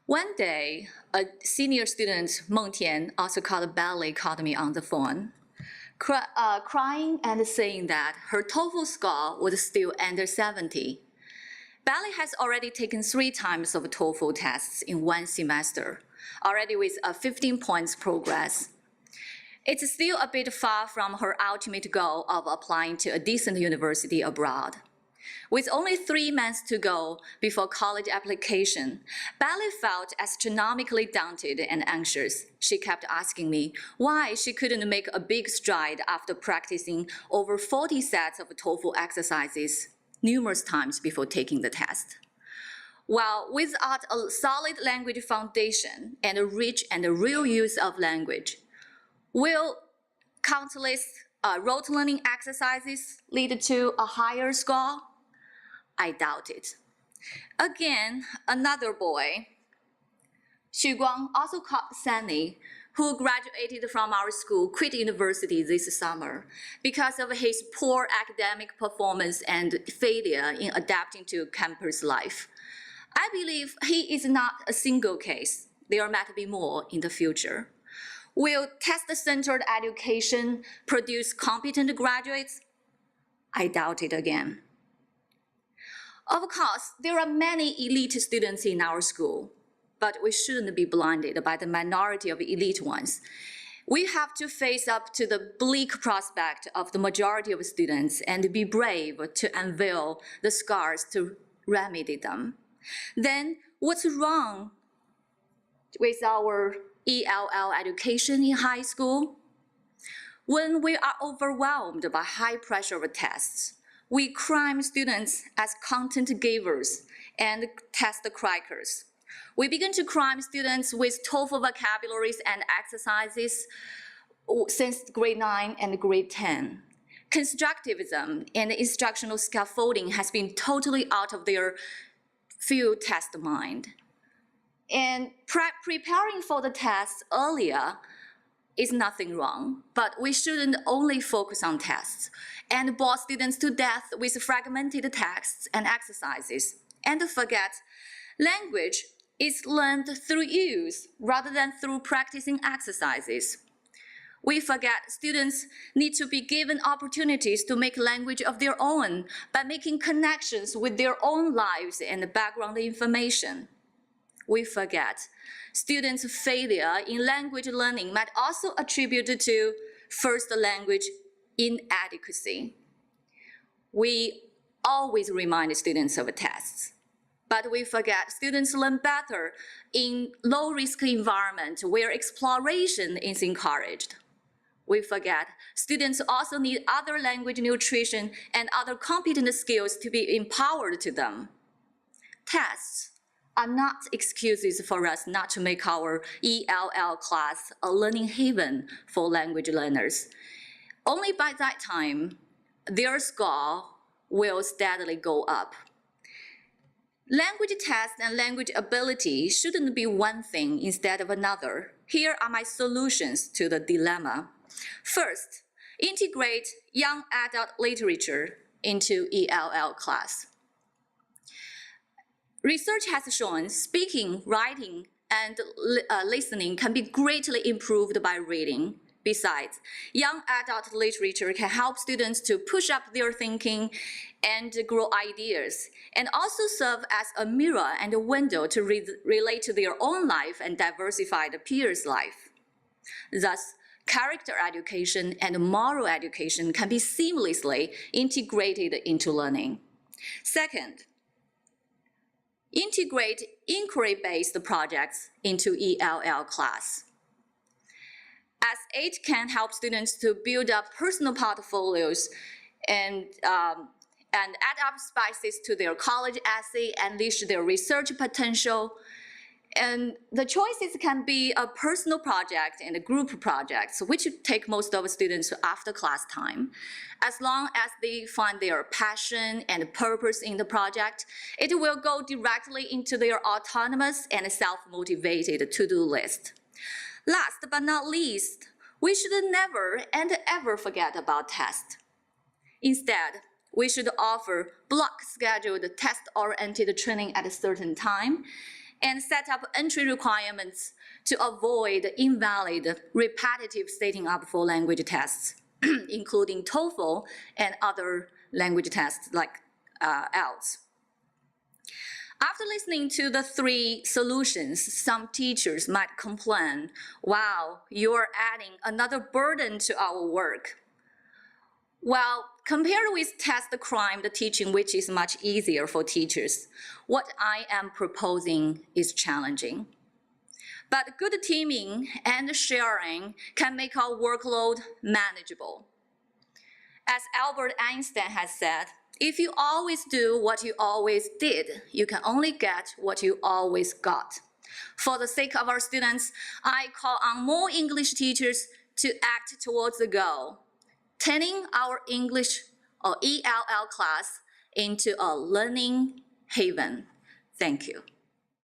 One day, a senior student, Meng Tian, also called ballet, called me on the phone, crying and saying that her TOEFL score was still under 70. Ballet has already taken 3 times of TOEFL tests in 1 semester, already with a 15 points progress. It's still a bit far from her ultimate goal of applying to a decent university abroad. With only 3 months to go before college application, Ballet felt astronomically daunted and anxious. She kept asking me why she couldn't make a big stride after practicing over 40 sets of TOEFL exercises numerous times before taking the test. Well, without a solid language foundation and a rich and a real use of language, will countless rote learning exercises lead to a higher score? I doubt it. Again, another boy, Xu Guang, also called Sunny, who graduated from our school, quit university this summer because of his poor academic performance and failure in adapting to campus life. I believe he is not a single case. There might be more in the future. Will test-centered education produce competent graduates? I doubt it again. Of course, there are many elite students in our school, but we shouldn't be blinded by the minority of elite ones. We have to face up to the bleak prospect of the majority of students and be brave to unveil the scars to remedy them. Then, what's wrong with our ELL education in high school? When we are overwhelmed by high pressure of tests, we crime students as content givers and test crackers. We begin to crime students with TOEFL vocabularies and exercises since grade 9 and grade 10. Constructivism and instructional scaffolding has been totally out of their field test mind. And preparing for the tests earlier is nothing wrong, but we shouldn't only focus on tests and bore students to death with fragmented texts and exercises, and forget language is learned through use rather than through practicing exercises. We forget students need to be given opportunities to make language of their own by making connections with their own lives and background information. We forget students' failure in language learning might also attribute to first language inadequacy. We always remind students of tests, but we forget students learn better in low-risk environment where exploration is encouraged. We forget students also need other language nutrition and other competent skills to be empowered to them. Tests are not excuses for us not to make our ELL class a learning haven for language learners. Only by that time, their score will steadily go up. Language tests and language ability shouldn't be one thing instead of another. Here are my solutions to the dilemma. First, integrate young adult literature into ELL class. Research has shown speaking, writing, and listening can be greatly improved by reading. Besides, young adult literature can help students to push up their thinking and grow ideas, and also serve as a mirror and a window to relate to their own life and diversify the peers' life. Thus, character education and moral education can be seamlessly integrated into learning. Second, integrate inquiry-based projects into ELL class, as it can help students to build up personal portfolios and add up spices to their college essay, unleash their research potential. And the choices can be a personal project and a group projects, which take most of the students after class time. As long as they find their passion and purpose in the project, it will go directly into their autonomous and self-motivated to-do list. Last but not least, we should never and ever forget about tests. Instead, we should offer block-scheduled test-oriented training at a certain time, and set up entry requirements to avoid invalid, repetitive setting up for language tests, including TOEFL and other language tests like IELTS. After listening to the three solutions, some teachers might complain, wow, you're adding another burden to our work. Well, compared with test crime, the teaching, which is much easier for teachers, what I am proposing is challenging. But good teaming and sharing can make our workload manageable. As Albert Einstein has said, if you always do what you always did, you can only get what you always got. For the sake of our students, I call on more English teachers to act towards the goal, turning our English or ELL class into a learning haven. Thank you.